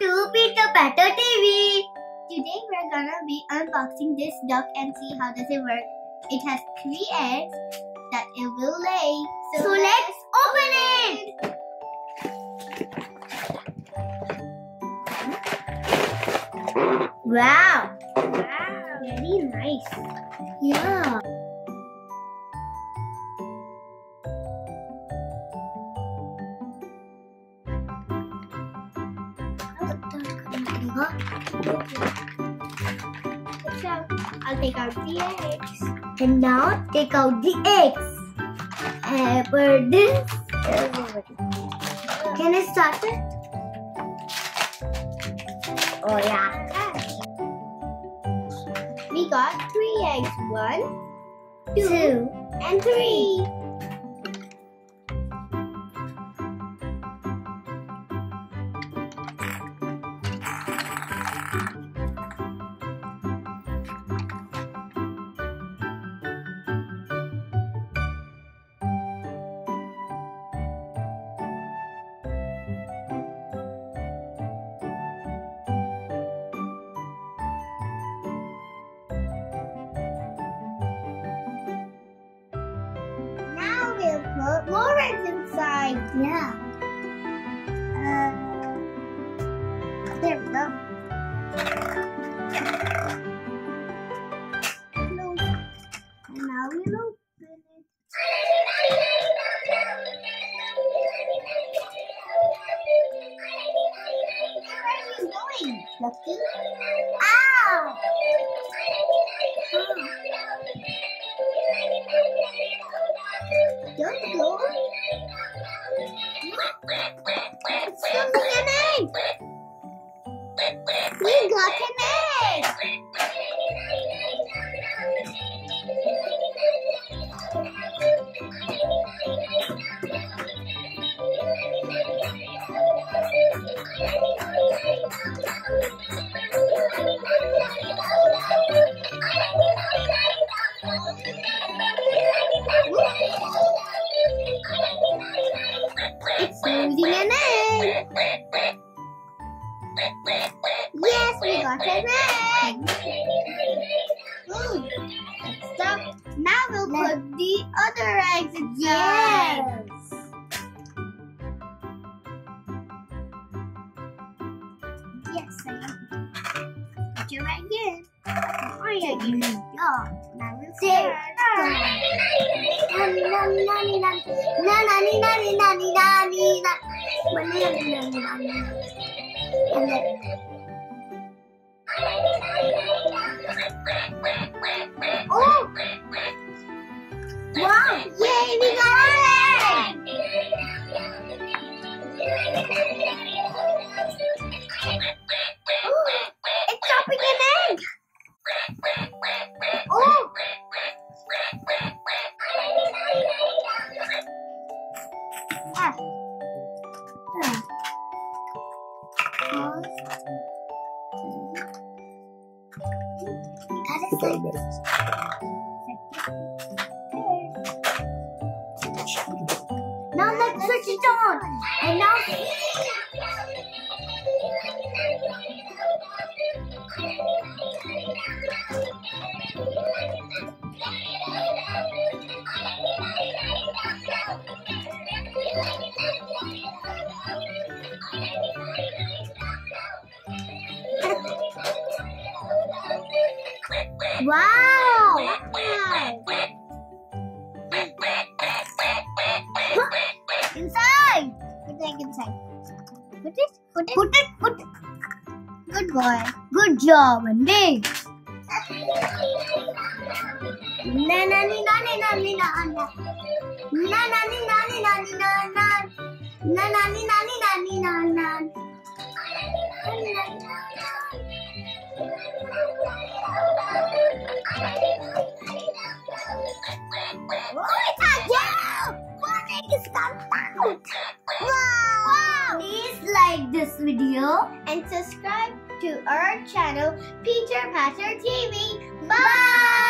to Peter Patter TV. Today we're gonna be unboxing this duck and see how does it work. It has 3 eggs that it will lay. So let's open it! Wow! Wow! Very nice. Yeah. So I'll take out the eggs. And now take out the eggs. And put this. Can I start it? Oh yeah. We got 3 eggs. 1, 2, and 3. We'll put more eggs inside. Yeah. There we go. Close. And now we'll open it. Where are you going, Lucky? Ow! Don't go. It's filling an egg. We got an egg. It's losing an egg. Yes, we got an egg. Stop. Now we'll put the other eggs inside. Yes, I am. Put your egg in. My egg in. Yeah. Now we'll start. And then oh! Wow! Yay! We got an egg! Oh, it's dropping an egg! Oh! Ah. Now let's switch it on. And now wow! Inside! Put the egg inside. Put it. Good boy. Good job, Andy. Wow! Please like this video and subscribe to our channel, Peter Patter TV. Bye!